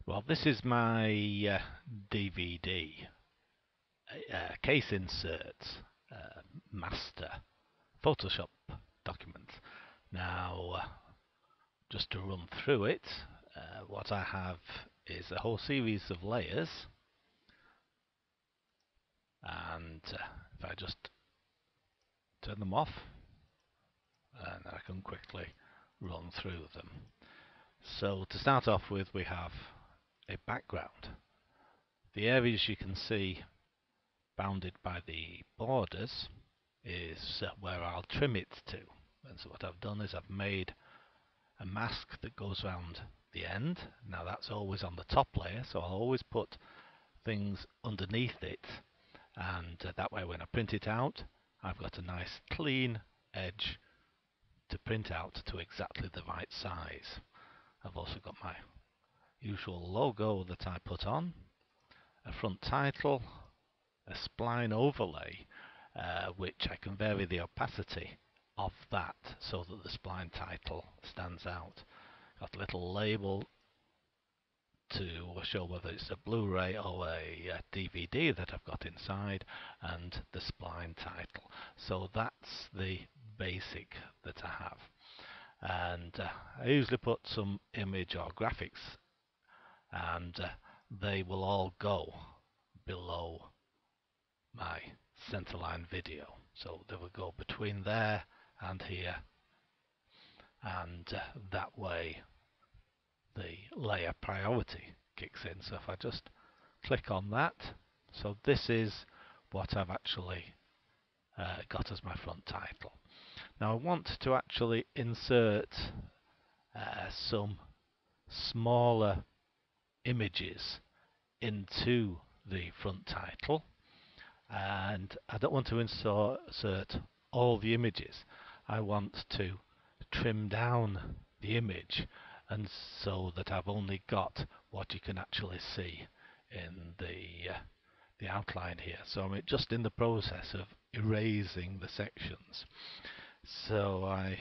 Well, this is my DVD case insert master Photoshop document. Now, just to run through it, what I have is a whole series of layers, and if I just turn them off, and I can quickly run through them. So to start off with, we have a background. The areas you can see bounded by the borders is where I'll trim it to. And so what I've done is I've made a mask that goes around the end. Now that's always on the top layer, so I'll always put things underneath it, and that way when I print it out, I've got a nice clean edge to print out to exactly the right size. I've also got my usual logo that I put on, a front title, a spline overlay, which I can vary the opacity of that so that the spline title stands out. Got a little label to show whether it's a Blu-ray or a DVD that I've got inside, and the spline title. So that's the basic that I have. And I usually put some image or graphics, and they will all go below my centerline video. So they will go between there and here, and that way the layer priority kicks in. So if I just click on that, so this is what I've actually got as my front title. Now I want to actually insert some smaller images into the front title, and I don't want to insert all the images. I want to trim down the image, and so that I've only got what you can actually see in the outline here. So I'm just in the process of erasing the sections. So I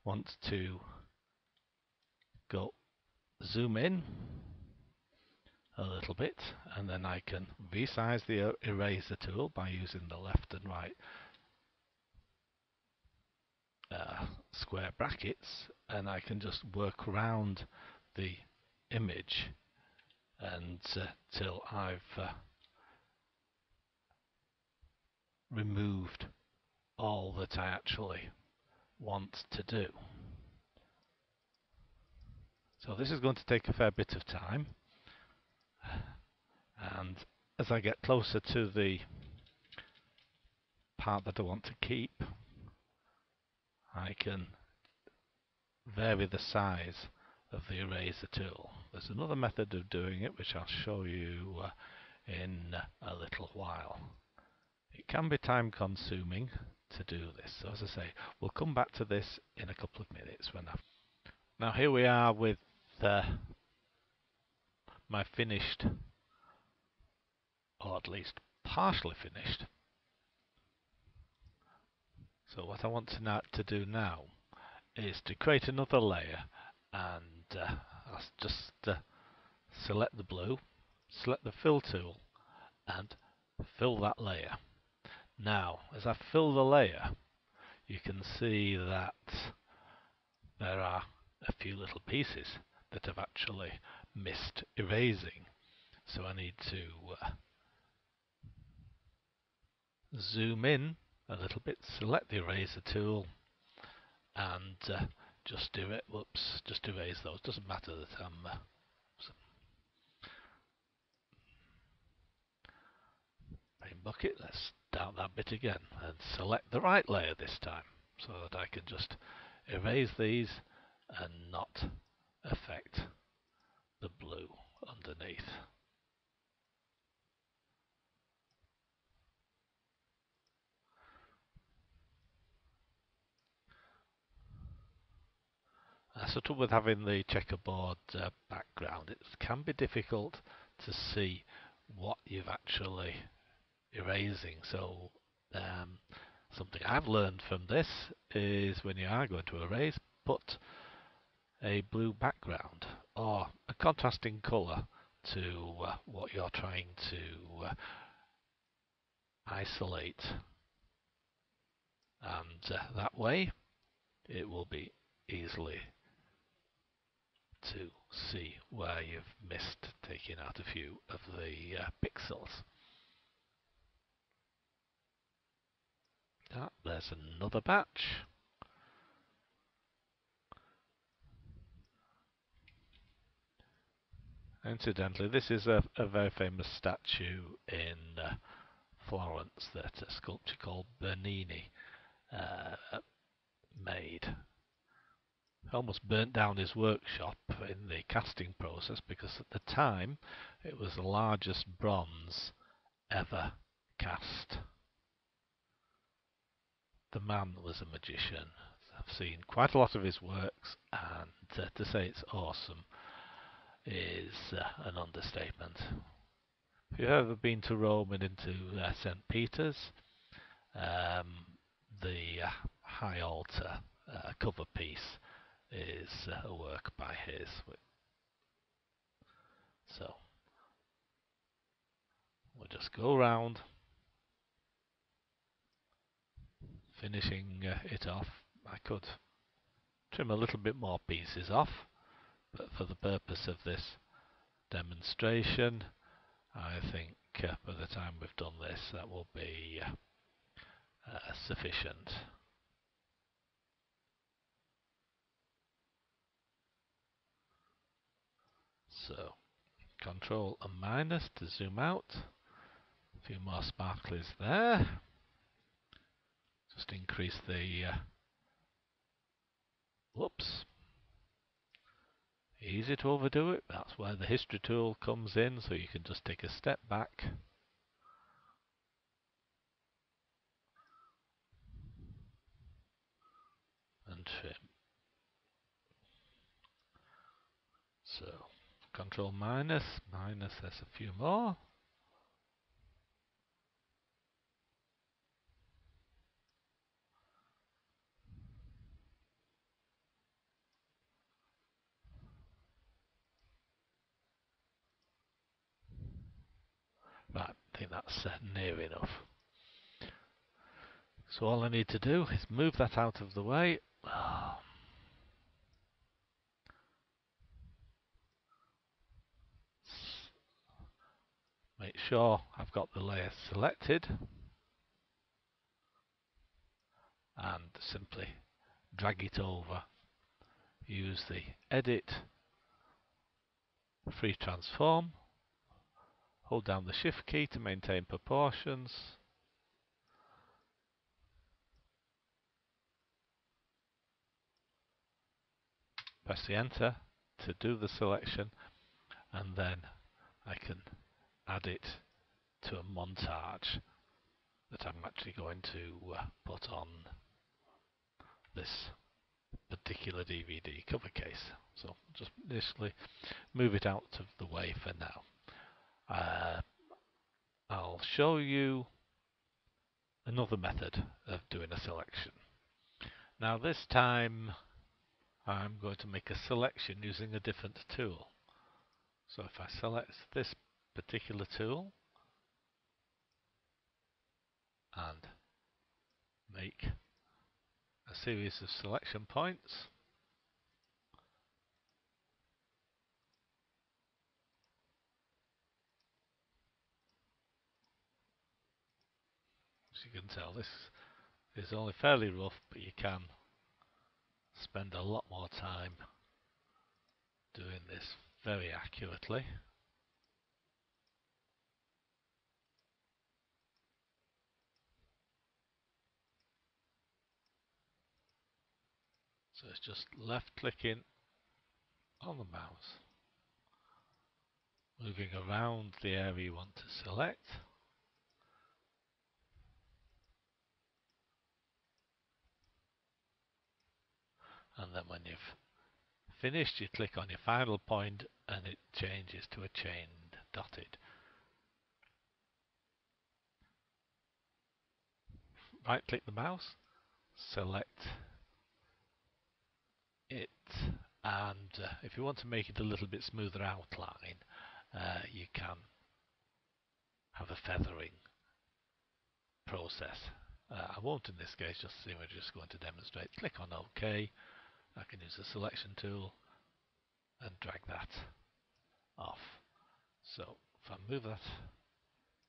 want to go zoom in a little bit, and then I can resize the eraser tool by using the left and right square brackets, and I can just work around the image and till I've removed all that I actually want to do. So this is going to take a fair bit of time, and as I get closer to the part that I want to keep, I can vary the size of the eraser tool. There's another method of doing it which I'll show you in a little while. It can be time consuming to do this, so as I say, we'll come back to this in a couple of minutes. Now here we are with my finished, or at least partially finished. So what I want to do now is to create another layer, and I'll just select the blue, select the fill tool, and fill that layer. Now, as I fill the layer, you can see that there are a few little pieces that have actually missed erasing. So I need to zoom in a little bit, select the eraser tool, and just erase those. Doesn't matter that I'm paint bucket. Let's start that bit again and select the right layer this time, so that I can just erase these and not affect the blue underneath. That's the trouble with having the checkerboard background. It can be difficult to see what you've actually erasing. So something I've learned from this is when you are going to erase, put a blue background or a contrasting colour to what you're trying to isolate, and that way it will be easily to see where you've missed taking out a few of the pixels. There's another batch. Incidentally, this is a very famous statue in Florence that a sculptor called Bernini made. He almost burnt down his workshop in the casting process because at the time it was the largest bronze ever cast. The man was a magician. I've seen quite a lot of his works, and to say it's awesome is an understatement. If you've ever been to Rome and into St. Peter's, the high altar cover piece is a work by his. So we'll just go around, finishing it off. I could trim a little bit more pieces off, but for the purpose of this demonstration, I think by the time we've done this, that will be sufficient. So, Control and minus to zoom out. A few more sparklies there. Just increase the whoops. Easy to overdo it. That's where the history tool comes in, so you can just take a step back and trim. So, Control minus, there's a few more. Right, I think that's near enough. So all I need to do is move that out of the way. Make sure I've got the layer selected and simply drag it over. Use the Edit Free Transform. Hold down the Shift key to maintain proportions. Press the Enter to do the selection, and then I can add it to a montage that I'm actually going to put on this particular DVD cover case. So just initially move it out of the way for now. I'll show you another method of doing a selection. Now this time I'm going to make a selection using a different tool. So if I select this particular tool and make a series of selection points, as you can tell, this is only fairly rough, but you can spend a lot more time doing this very accurately. So it's just left clicking on the mouse, moving around the area you want to select. And then when you've finished, you click on your final point and it changes to a chained dotted. Right click the mouse, select it And if you want to make it a little bit smoother outline, you can have a feathering process. I won't in this case, just see, we're just going to demonstrate. Click on OK. I can use the selection tool and drag that off. So if I move that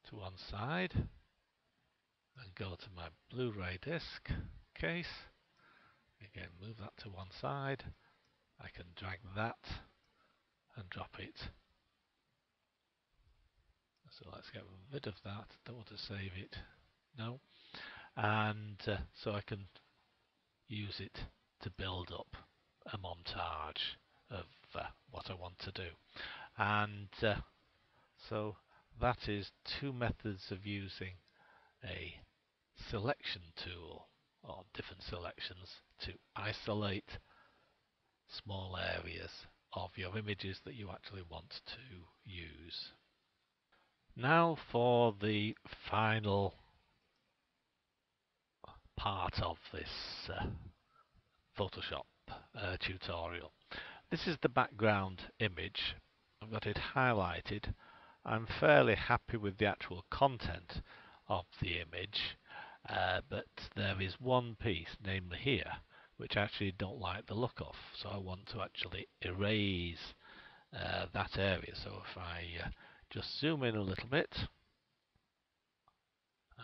to one side and go to my Blu-ray disc case, again move that to one side, I can drag that and drop it. So let's get rid of that. Don't want to save it. No. And so I can use it to build up a montage of what I want to do. And so that is two methods of using a selection tool or different selections to isolate small areas of your images that you actually want to use. Now for the final part of this Photoshop tutorial. This is the background image. I've got it highlighted. I'm fairly happy with the actual content of the image, but there is one piece, namely here, which I actually don't like the look of. So I want to actually erase that area. So if I just zoom in a little bit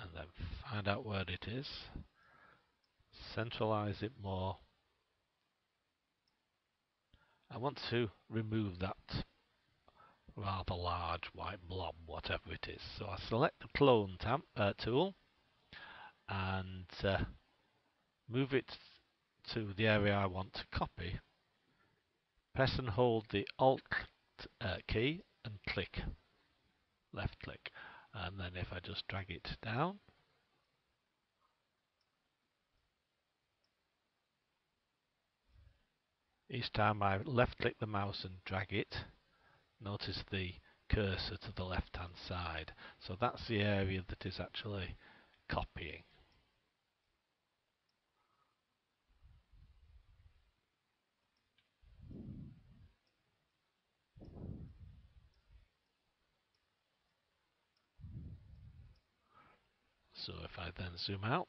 and then find out where it is, centralize it more. I want to remove that rather large white blob, whatever it is. So I select the clone tool and move it to the area I want to copy. Press and hold the Alt key and click, left click, and then if I just drag it down, each time I left click the mouse and drag it, notice the cursor to the left hand side. So that's the area that is actually copying. So if I then zoom out,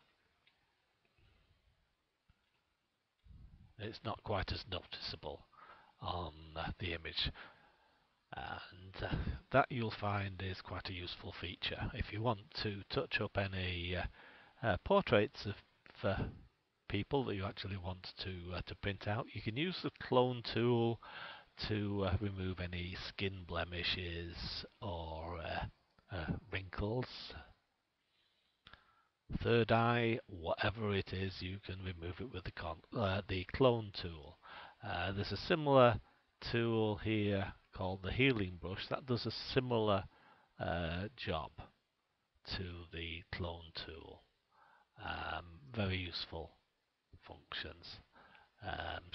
it's not quite as noticeable on the image, and that you'll find is quite a useful feature. If you want to touch up any portraits of people that you actually want to print out, you can use the clone tool to remove any skin blemishes or wrinkles, third eye, whatever it is, you can remove it with the clone tool. There's a similar tool here called the healing brush that does a similar job to the clone tool. Very useful functions.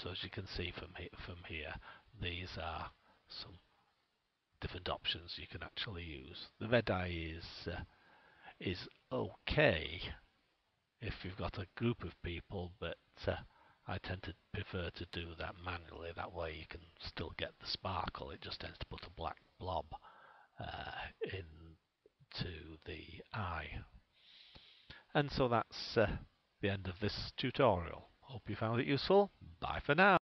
So as you can see from here, these are some different options you can actually use. The red eye is okay if you've got a group of people, but I tend to prefer to do that manually. That way you can still get the sparkle. It just tends to put a black blob into the eye. And so that's the end of this tutorial. Hope you found it useful. Bye for now.